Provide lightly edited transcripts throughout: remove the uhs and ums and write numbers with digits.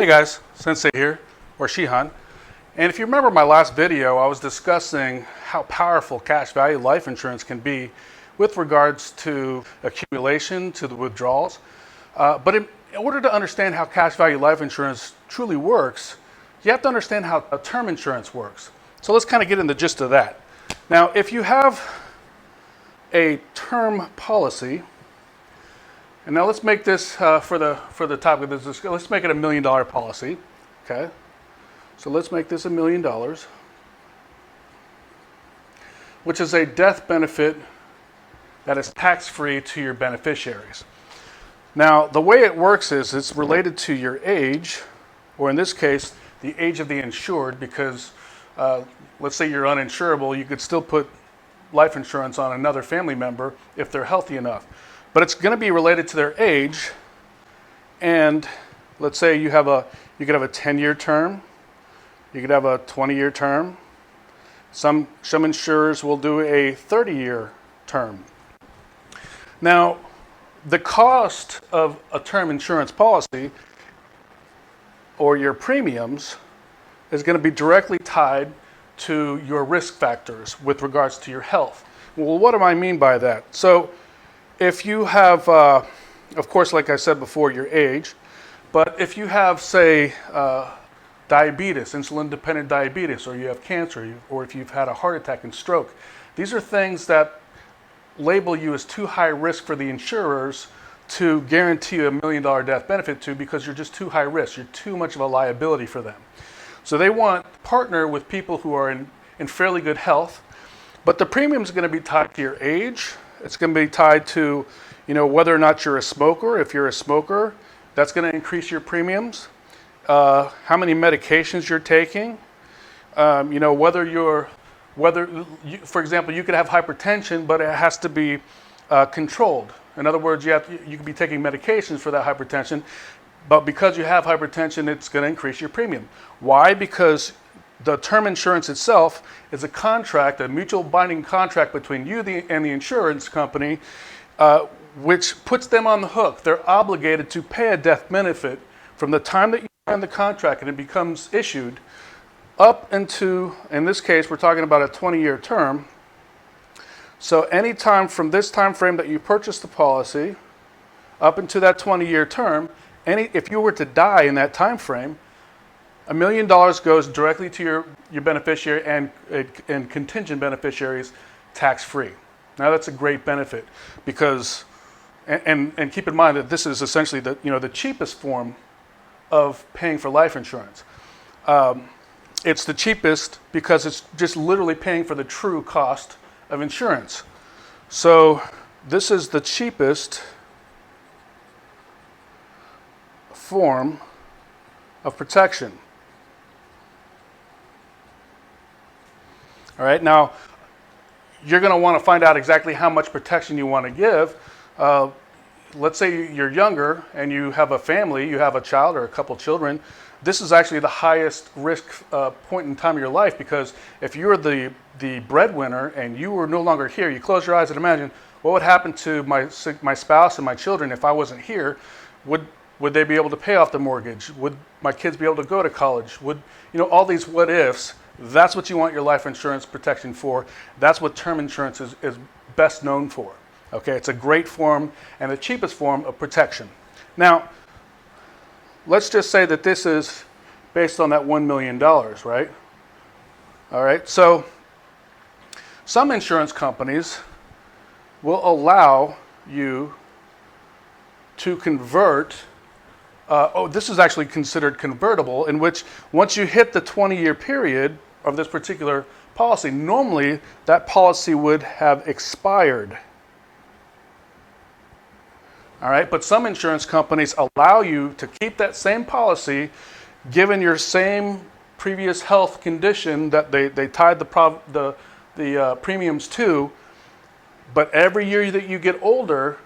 guys, Sensei here, or Shihan. And if you remember my last video, I was discussing how powerful cash value life insurance can be with regards to accumulation, to the withdrawals. But in order to understand how cash value life insurance truly works, you have to understand how term insurance works. So let's kind of get in the gist of that. Now, if you have a term policy, and now let's make this for the topic of this, let's make it $1 million policy, okay? So let's make this $1 million, which is a death benefit that is tax-free to your beneficiaries. Now, the way it works is it's related to your age, or in this case, the age of the insured, because let's say you're uninsurable, you could still put life insurance on another family member if they're healthy enough. But it's going to be related to their age, and let's say you could have a 10-year term, you could have a 20-year term. Some insurers will do a 30-year term. Now, the cost of a term insurance policy or your premiums is going to be directly tied to your risk factors with regards to your health. Well, what do I mean by that? So if you have, of course, like I said before, your age, but if you have, say, diabetes, insulin-dependent diabetes, or you have cancer, or if you've had a heart attack and stroke, these are things that label you as too high risk for the insurers to guarantee a $1 million death benefit to, because you're just too high risk. You're too much of a liability for them. So they want to partner with people who are in fairly good health, but the premium is going to be tied to your age. It's going to be tied to, whether or not you're a smoker. If you're a smoker, that's going to increase your premiums. How many medications you're taking. For example, you could have hypertension, but it has to be controlled. In other words, you could be taking medications for that hypertension, but because you have hypertension, it's going to increase your premium. Why? Because the term insurance itself is a contract, a mutual binding contract between you and the insurance company, which puts them on the hook. They're obligated to pay a death benefit from the time that you sign the contract and it becomes issued up into, in this case, we're talking about a 20-year term. So any time from this time frame that you purchase the policy up into that 20-year term, if you were to die in that time frame, $1 million goes directly to your beneficiary and contingent beneficiaries tax-free. Now that's a great benefit because, and keep in mind that this is essentially the cheapest form of paying for life insurance. It's the cheapest because it's just literally paying for the true cost of insurance. So this is the cheapest form of protection. All right, now you're going to want to find out exactly how much protection you want to give. Let's say you're younger and you have a family, you have a child or a couple children. This is actually the highest risk point in time of your life, because if you're the breadwinner and you were no longer here, you close your eyes and imagine what would happen to my spouse and my children if I wasn't here. Would they be able to pay off the mortgage? Would my kids be able to go to college? All these what ifs. That's what you want your life insurance protection for. That's what term insurance is best known for. Okay, it's a great form and the cheapest form of protection. Now, let's just say that this is based on that $1 million, right? All right, so some insurance companies will allow you to convert. This is actually considered convertible, in which once you hit the 20-year period of this particular policy, normally that policy would have expired. All right, but some insurance companies allow you to keep that same policy given your same previous health condition that they tied the premiums to, but every year that you get older,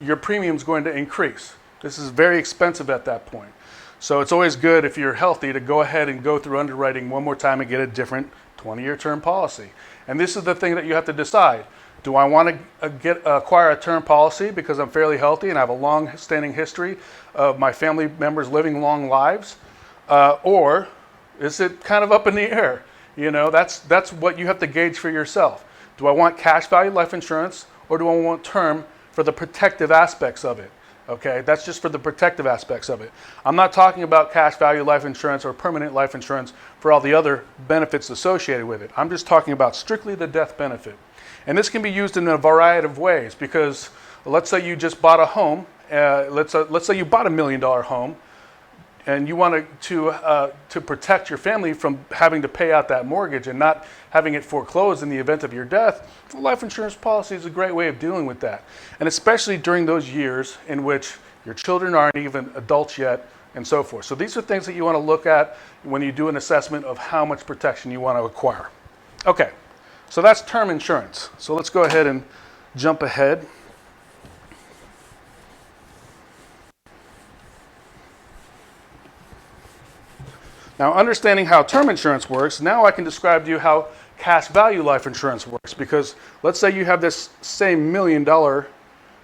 your premium's going to increase. This is very expensive at that point. So it's always good if you're healthy to go ahead and go through underwriting one more time and get a different 20-year term policy. And this is the thing that you have to decide. Do I want to acquire a term policy because I'm fairly healthy and I have a long-standing history of my family members living long lives? Or is it kind of up in the air? That's what you have to gauge for yourself. Do I want cash value life insurance, or do I want term for the protective aspects of it? Okay, that's just for the protective aspects of it. I'm not talking about cash value life insurance or permanent life insurance for all the other benefits associated with it. I'm just talking about strictly the death benefit. And this can be used in a variety of ways, because let's say you just bought a home. Let's say you bought $1 million home, and you wanted to protect your family from having to pay out that mortgage and not having it foreclosed in the event of your death. A life insurance policy is a great way of dealing with that, and especially during those years in which your children aren't even adults yet, and so forth. So these are things that you want to look at when you do an assessment of how much protection you want to acquire. Okay, so that's term insurance. So let's go ahead and jump ahead. Now, understanding how term insurance works, now I can describe to you how cash value life insurance works. Because let's say you have this same $1 million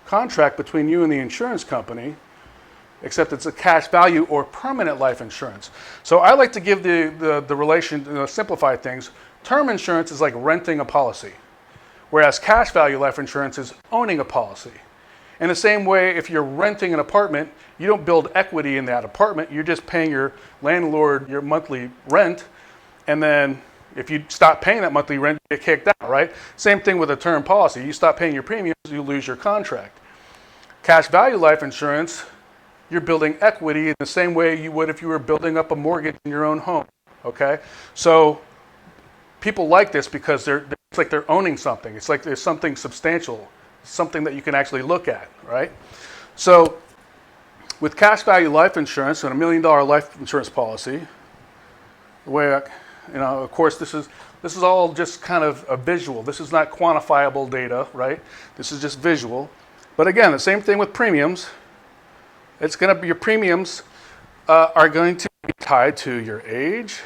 contract between you and the insurance company, except it's a cash value or permanent life insurance. So I like to give the relation, simplify things. Term insurance is like renting a policy, whereas cash value life insurance is owning a policy. In the same way, if you're renting an apartment, you don't build equity in that apartment. You're just paying your landlord your monthly rent. And then if you stop paying that monthly rent, you get kicked out, right? Same thing with a term policy. You stop paying your premiums, you lose your contract. Cash value life insurance, you're building equity in the same way you would if you were building up a mortgage in your own home, okay? So people like this because it's like they're owning something. It's like there's something substantial, something that you can actually look at, right? So with cash value life insurance and $1 million life insurance policy, the way of course, this is all just kind of a visual. This is not quantifiable data, right? This is just visual. But again, the same thing with premiums. It's going to be, your premiums are going to be tied to your age,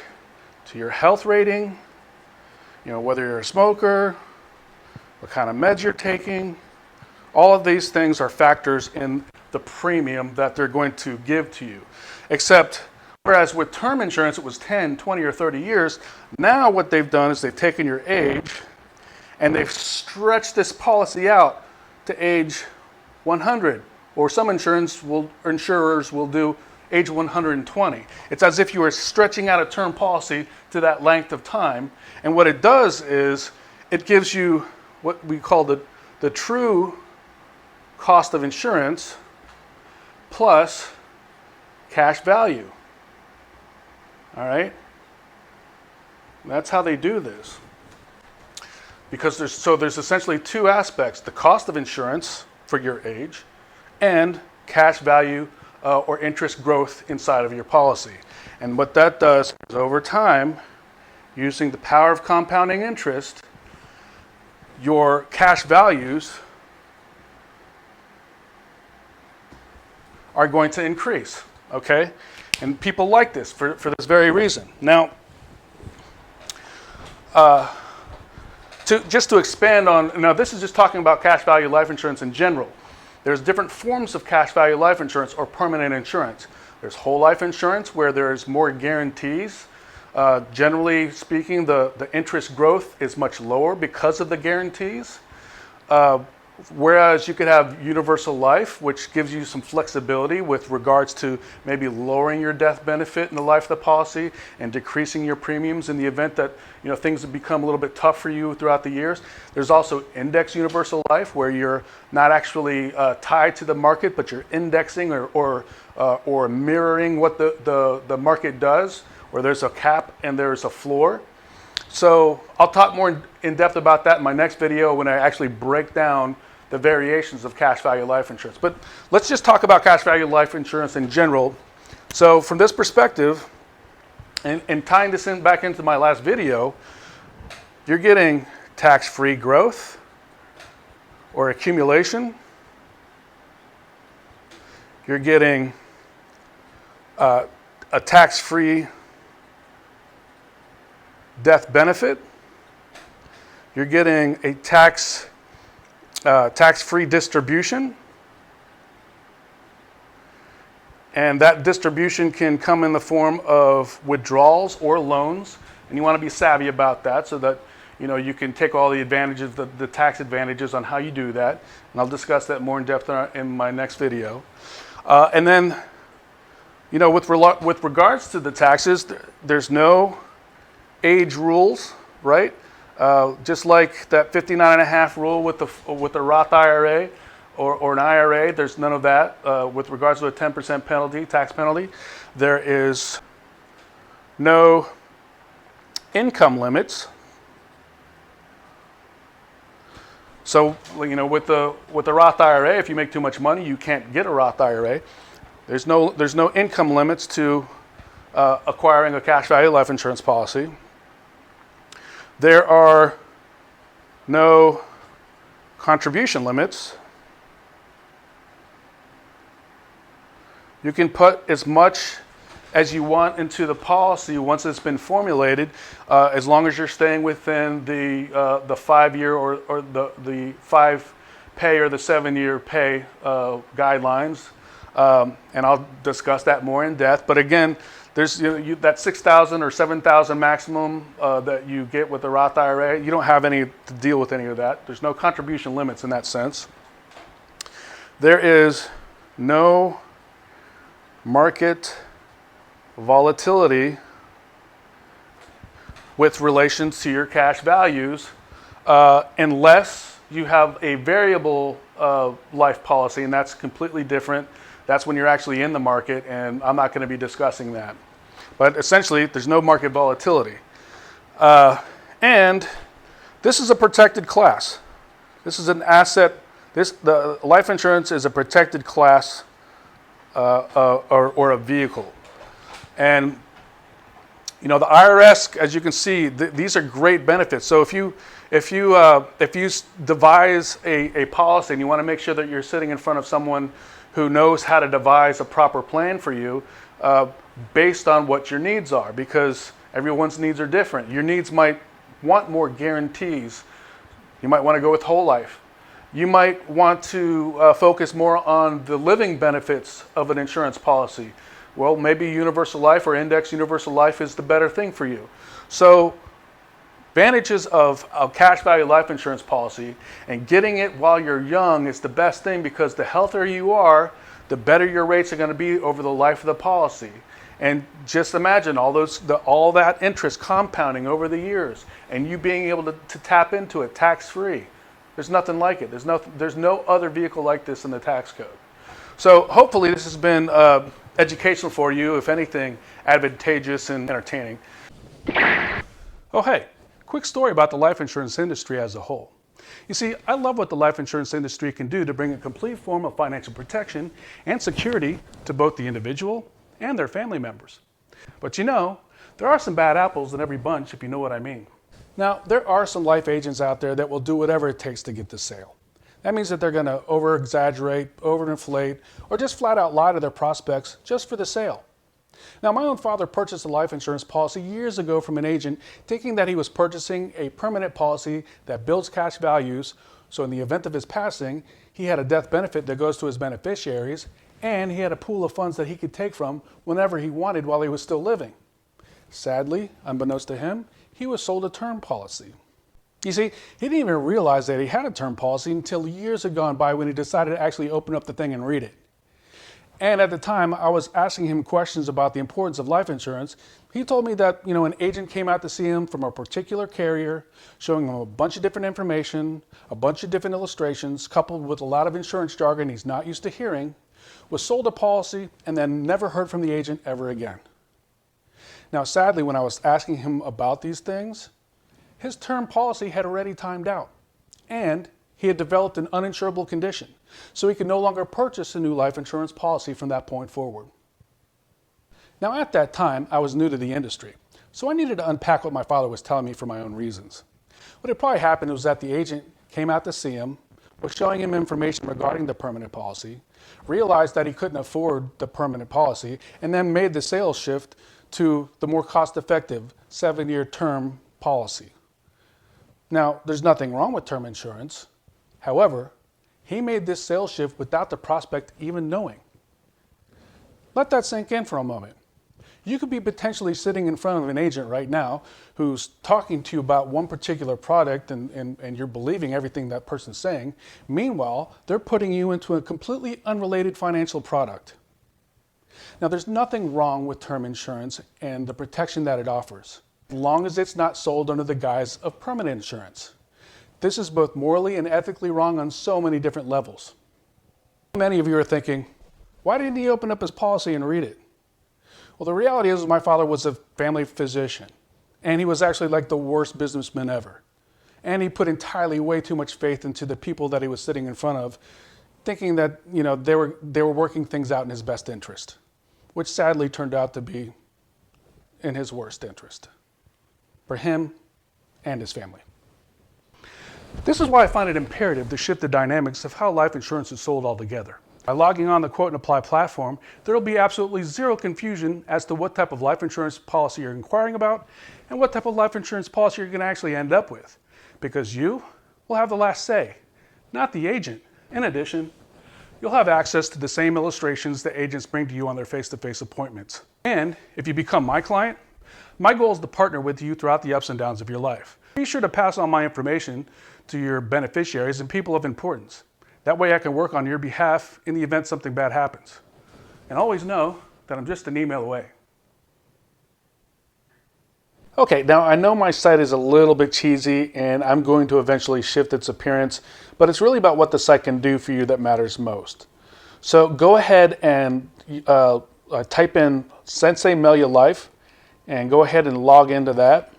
to your health rating, whether you're a smoker, what kind of meds you're taking. All of these things are factors in the premium that they're going to give to you. Except, whereas with term insurance it was 10, 20, or 30 years, now what they've done is they've taken your age and they've stretched this policy out to age 100. Or some insurers will do age 120. It's as if you were stretching out a term policy to that length of time. And what it does is it gives you what we call the true cost of insurance plus cash value. All right? That's how they do this. Because there's essentially two aspects: the cost of insurance for your age and cash value or interest growth inside of your policy. And what that does is, over time, using the power of compounding interest, your cash values are going to increase, okay? And people like this for this very reason. Now, to expand on, now this is just talking about cash value life insurance in general. There's different forms of cash value life insurance or permanent insurance. There's whole life insurance where there's more guarantees. Generally speaking, the interest growth is much lower because of the guarantees. Whereas you could have universal life, which gives you some flexibility with regards to maybe lowering your death benefit in the life of the policy and decreasing your premiums in the event that things have become a little bit tough for you throughout the years. There's also index universal life, where you're not actually tied to the market, but you're indexing or mirroring what the market does, where there's a cap and there's a floor. So I'll talk more in depth about that in my next video when I actually break down the variations of cash value life insurance. But let's just talk about cash value life insurance in general. So from this perspective, and tying this back into my last video, you're getting tax-free growth or accumulation. You're getting a tax-free death benefit. You're getting a tax-free distribution. And that distribution can come in the form of withdrawals or loans. And you want to be savvy about that so that you can take all the advantages, the tax advantages on how you do that. And I'll discuss that more in depth in my next video. And then, with regards to the taxes, there's no age rules, right? Just like that 59.5 rule with the Roth IRA or an IRA, there's none of that. With regards to a 10% penalty, tax penalty, there is no income limits. So, with the Roth IRA, if you make too much money, you can't get a Roth IRA. There's no income limits to acquiring a cash value life insurance policy. There are no contribution limits. You can put as much as you want into the policy once it's been formulated, as long as you're staying within the 5-year or the 5 pay or the 7-year pay guidelines. And I'll discuss that more in depth. But again, there's that $6,000 or $7,000 maximum that you get with the Roth IRA. You don't have any to deal with any of that. There's no contribution limits in that sense. There is no market volatility with relations to your cash values unless you have a variable life policy, and that's completely different. That's when you're actually in the market, and I'm not going to be discussing that. But essentially, there's no market volatility. And this is a protected class. This is an asset. The life insurance is a protected class or a vehicle. And the IRS, as you can see, these are great benefits. So if you devise a policy and you want to make sure that you're sitting in front of someone who knows how to devise a proper plan for you based on what your needs are, because everyone's needs are different. Your needs might want more guarantees. You might want to go with whole life. You might want to focus more on the living benefits of an insurance policy. Well, maybe universal life or index universal life is the better thing for you. So advantages of a cash value life insurance policy and getting it while you're young is the best thing, because the healthier you are, the better your rates are going to be over the life of the policy. And just imagine all that interest compounding over the years and you being able to tap into it tax-free. There's nothing like it. There's no other vehicle like this in the tax code. So hopefully this has been educational for you, if anything, advantageous and entertaining. Oh, hey, quick story about the life insurance industry as a whole. You see, I love what the life insurance industry can do to bring a complete form of financial protection and security to both the individual and their family members. But there are some bad apples in every bunch, if you know what I mean. Now, there are some life agents out there that will do whatever it takes to get the sale. That means that they're going to over-exaggerate, over-inflate, or just flat out lie to their prospects just for the sale. Now, my own father purchased a life insurance policy years ago from an agent, thinking that he was purchasing a permanent policy that builds cash values, so in the event of his passing, he had a death benefit that goes to his beneficiaries, and he had a pool of funds that he could take from whenever he wanted while he was still living. Sadly, unbeknownst to him, he was sold a term policy. You see, he didn't even realize that he had a term policy until years had gone by when he decided to actually open up the thing and read it. And at the time, I was asking him questions about the importance of life insurance. He told me that, an agent came out to see him from a particular carrier, showing him a bunch of different information, a bunch of different illustrations, coupled with a lot of insurance jargon he's not used to hearing, was sold a policy, and then never heard from the agent ever again. Now, sadly, when I was asking him about these things, his term policy had already timed out, and he had developed an uninsurable condition, so he could no longer purchase a new life insurance policy from that point forward. Now, at that time, I was new to the industry, so I needed to unpack what my father was telling me for my own reasons. What had probably happened was that the agent came out to see him, was showing him information regarding the permanent policy, realized that he couldn't afford the permanent policy, and then made the sales shift to the more cost-effective 7-year term policy. Now, there's nothing wrong with term insurance. However, he made this sales shift without the prospect even knowing. Let that sink in for a moment. You could be potentially sitting in front of an agent right now who's talking to you about one particular product and you're believing everything that person's saying. Meanwhile, they're putting you into a completely unrelated financial product. Now, there's nothing wrong with term insurance and the protection that it offers, as long as it's not sold under the guise of permanent insurance. This is both morally and ethically wrong on so many different levels. Many of you are thinking, why didn't he open up his policy and read it? Well, the reality is my father was a family physician, and he was actually like the worst businessman ever. And he put entirely way too much faith into the people that he was sitting in front of, thinking that they were working things out in his best interest, which sadly turned out to be in his worst interest for him and his family. This is why I find it imperative to shift the dynamics of how life insurance is sold altogether. By logging on the Quote and Apply platform, there will be absolutely zero confusion as to what type of life insurance policy you're inquiring about and what type of life insurance policy you're going to actually end up with, because you will have the last say, not the agent. In addition, you'll have access to the same illustrations that agents bring to you on their face-to-face appointments. And if you become my client, my goal is to partner with you throughout the ups and downs of your life. Be sure to pass on my information to your beneficiaries and people of importance. That way I can work on your behalf in the event something bad happens. And always know that I'm just an email away. Okay, now I know my site is a little bit cheesy and I'm going to eventually shift its appearance, but it's really about what the site can do for you that matters most. So go ahead and type in Sensei Melia Life and go ahead and log into that.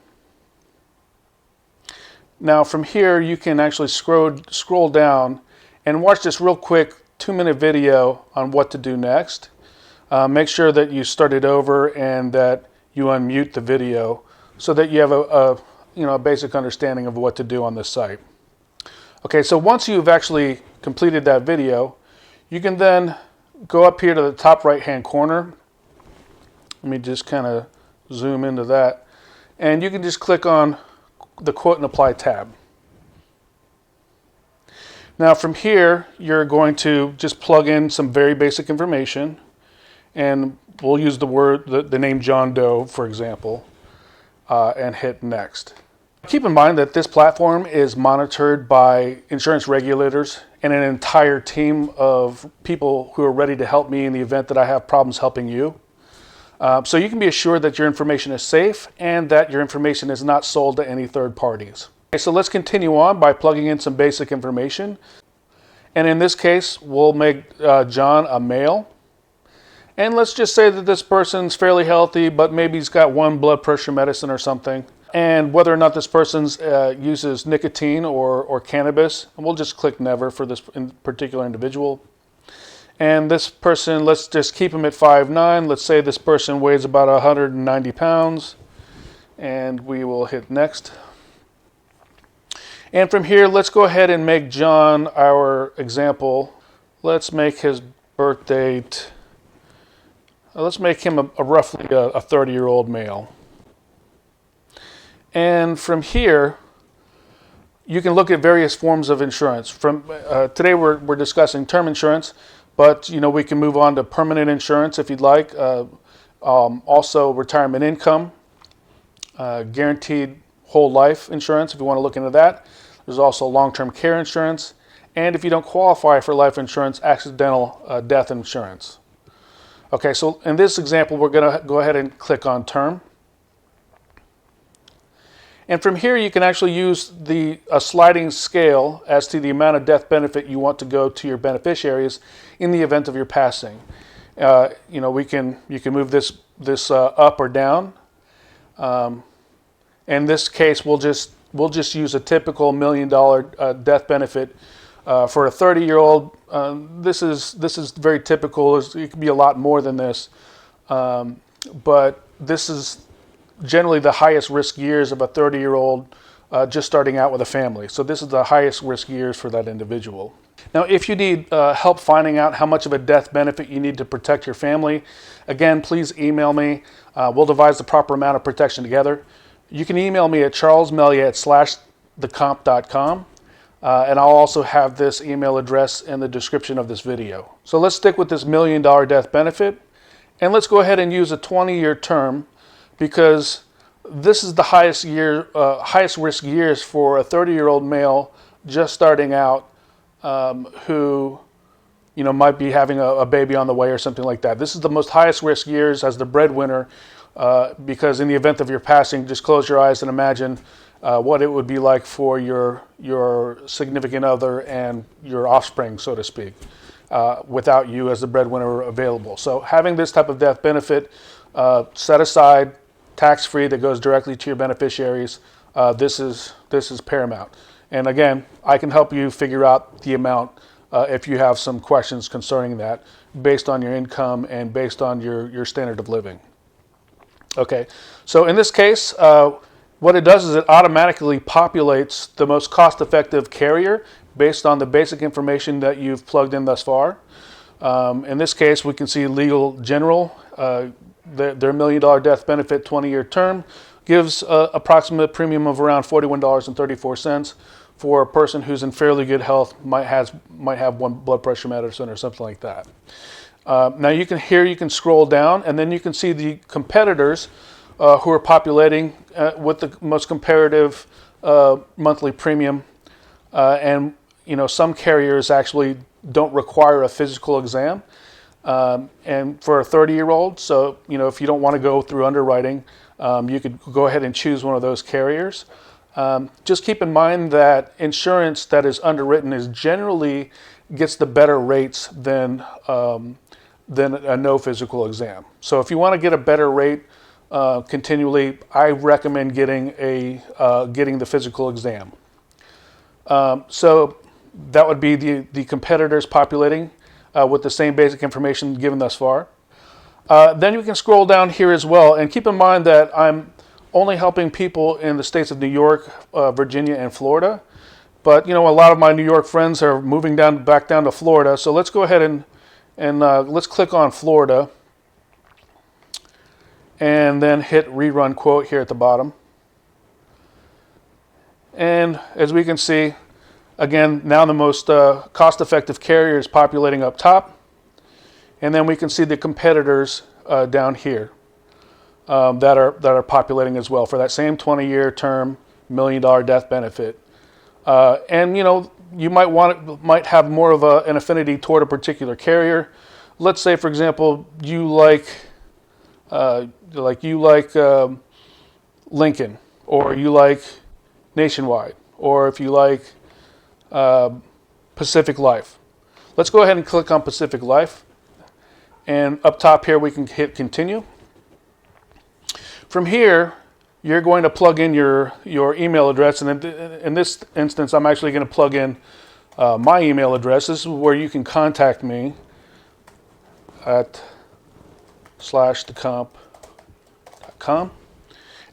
Now from here you can actually scroll down and watch this real quick 2-minute video on what to do next. Make sure that you start it over and that you unmute the video so that you have a basic understanding of what to do on this site. Okay, so once you've actually completed that video, you can then go up here to the top right-hand corner. Let me just kind of zoom into that. And you can just click on the Quote and Apply tab. Now from here, you're going to just plug in some very basic information, and we'll use the name John Doe, for example, and hit next. Keep in mind that this platform is monitored by insurance regulators and an entire team of people who are ready to help me in the event that I have problems helping you. So you can be assured that your information is safe and that your information is not sold to any third parties. Okay, so let's continue on by plugging in some basic information. And in this case, we'll make John a male. And let's just say that this person's fairly healthy, but maybe he's got one blood pressure medicine or something. And whether or not this person uses nicotine or cannabis, and we'll just click never for this particular individual. And this person, let's just keep him at 5'9". Let's say this person weighs about 190 pounds. And we will hit next. And from here, let's go ahead and make John our example. Let's make his birth date, let's make him a roughly a 30-year-old male. And from here, you can look at various forms of insurance. Today we're discussing term insurance, but we can move on to permanent insurance if you'd like. Also retirement income, guaranteed whole life insurance if you want to look into that. There's also long-term care insurance, and if you don't qualify for life insurance, accidental death insurance. Okay, so in this example, we're going to go ahead and click on term. And from here, you can actually use a sliding scale as to the amount of death benefit you want to go to your beneficiaries in the event of your passing. You can move this up or down. In this case, we'll just use a typical $1 million death benefit for a 30-year-old. This is very typical. It could be a lot more than this, but this is generally the highest risk years of a 30-year-old just starting out with a family. So this is the highest risk years for that individual. Now, if you need help finding out how much of a death benefit you need to protect your family, again, please email me. We'll devise the proper amount of protection together. You can email me at charlesmelia@thecomp.com, and I'll also have this email address in the description of this video. So let's stick with this $1 million death benefit, And let's go ahead and use a 20-year term, because this is the highest risk years for a 30-year-old male just starting out, who might be having a baby on the way or something like that. This is the most highest risk years as the breadwinner, because in the event of your passing, just close your eyes and imagine what it would be like for your significant other and your offspring, so to speak, without you as the breadwinner available. So having this type of death benefit set aside, tax-free, that goes directly to your beneficiaries, this is paramount. And again, I can help you figure out the amount if you have some questions concerning that, based on your income and based on your standard of living. Okay, so in this case, what it does is it automatically populates the most cost-effective carrier based on the basic information that you've plugged in thus far. In this case, we can see Legal General, their $1 million death benefit 20-year term gives approximate premium of around $41.34 for a person who's in fairly good health, might have one blood pressure medicine or something like that. Now you can scroll down, and then you can see the competitors who are populating with the most comparative monthly premium. And some carriers actually don't require a physical exam, and for a 30-year-old. So if you don't want to go through underwriting, you could go ahead and choose one of those carriers. Just keep in mind that insurance that is underwritten generally gets the better rates than a no physical exam. So if you want to get a better rate continually, I recommend getting the physical exam. So that would be the competitors populating with the same basic information given thus far. Then you can scroll down here as well, and keep in mind that I'm only helping people in the states of New York, Virginia, and Florida. But a lot of my New York friends are moving back down to Florida. So let's go ahead and let's click on Florida, and then hit rerun quote here at the bottom. And as we can see, again, now the most cost-effective carrier is populating up top, and then we can see the competitors down here that are populating as well for that same 20-year term, $1 million death benefit. And you might have more of an affinity toward a particular carrier. Let's say, for example, you like Lincoln, or you like Nationwide, or if you like Pacific Life. Let's go ahead and click on Pacific Life, and up top here we can hit continue. From here, you're going to plug in your email address, and in this instance, I'm actually going to plug in my email address. This is where you can contact me at /thecomp.com,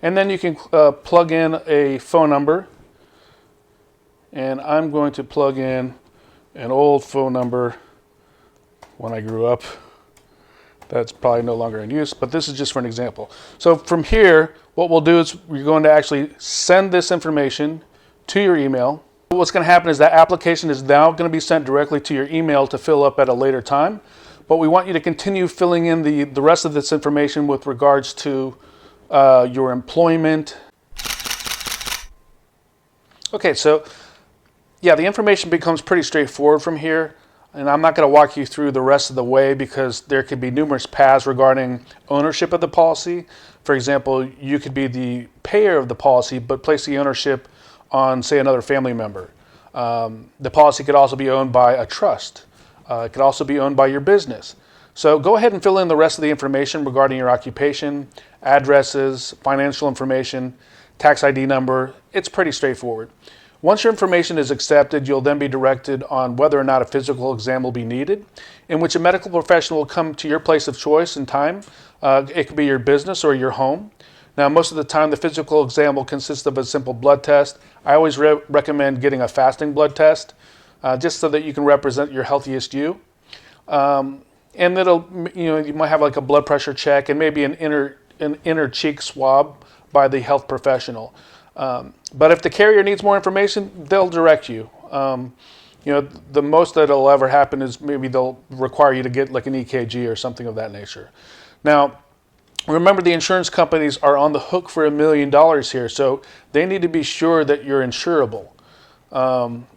and then you can plug in a phone number, and I'm going to plug in an old phone number when I grew up. That's probably no longer in use, but this is just for an example. So from here, what we'll do is we're going to actually send this information to your email. What's going to happen is that application is now going to be sent directly to your email to fill up at a later time, but we want you to continue filling in the rest of this information with regards to your employment. Okay, so yeah, the information becomes pretty straightforward from here. And I'm not going to walk you through the rest of the way, because there could be numerous paths regarding ownership of the policy. For example, you could be the payer of the policy, but place the ownership on, say, another family member. The policy could also be owned by a trust. It could also be owned by your business. So go ahead and fill in the rest of the information regarding your occupation, addresses, financial information, tax ID number. It's pretty straightforward. Once your information is accepted, you'll then be directed on whether or not a physical exam will be needed, in which a medical professional will come to your place of choice and time. It could be your business or your home. Now, most of the time, the physical exam will consist of a simple blood test. I always recommend getting a fasting blood test, just so that you can represent your healthiest you. And you might have like a blood pressure check and maybe an inner cheek swab by the health professional. But if the carrier needs more information, they'll direct you. The most that'll ever happen is maybe they'll require you to get like an EKG or something of that nature. Now, remember, the insurance companies are on the hook for $1 million here, so they need to be sure that you're insurable.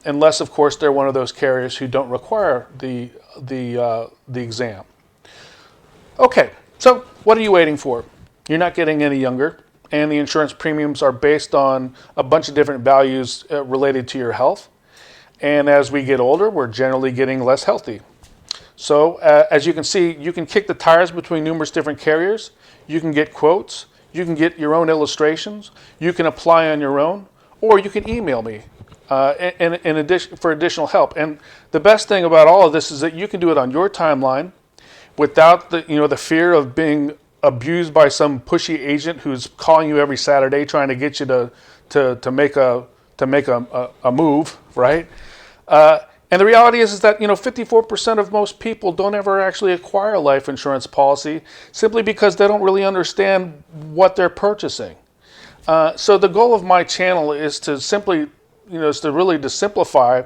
Unless, of course, they're one of those carriers who don't require the exam. Okay, so what are you waiting for? You're not getting any younger, and the insurance premiums are based on a bunch of different values related to your health. And as we get older, we're generally getting less healthy. So as you can see, you can kick the tires between numerous different carriers. You can get quotes. You can get your own illustrations. You can apply on your own, or you can email me in addition for additional help. And the best thing about all of this is that you can do it on your timeline, without the fear of being abused by some pushy agent who's calling you every Saturday trying to get you to make a move, right? And the reality is that 54% of most people don't ever actually acquire a life insurance policy simply because they don't really understand what they're purchasing. So the goal of my channel is to simply, to simplify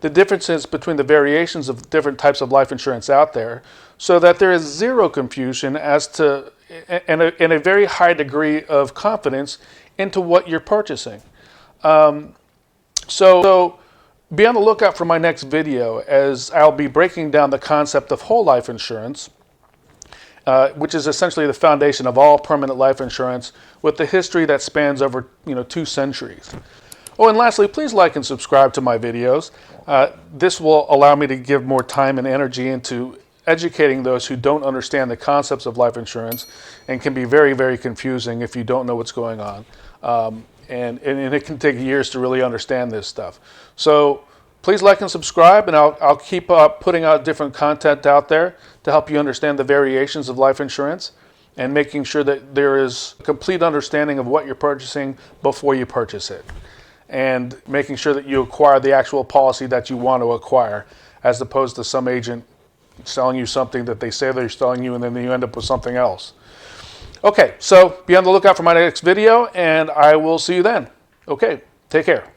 the differences between the variations of different types of life insurance out there, so that there is zero confusion as to, and a very high degree of confidence into what you're purchasing. So be on the lookout for my next video, as I'll be breaking down the concept of whole life insurance, which is essentially the foundation of all permanent life insurance, with the history that spans over 2 centuries. Oh, and lastly, please like and subscribe to my videos. This will allow me to give more time and energy into educating those who don't understand the concepts of life insurance, and can be very, very confusing if you don't know what's going on. And it can take years to really understand this stuff. So please like and subscribe, and I'll keep putting out different content out there to help you understand the variations of life insurance, and making sure that there is a complete understanding of what you're purchasing before you purchase it, and making sure that you acquire the actual policy that you want to acquire, as opposed to some agent selling you something that they say they're selling you, and then you end up with something else. Okay, so be on the lookout for my next video, and I will see you then. Okay, take care.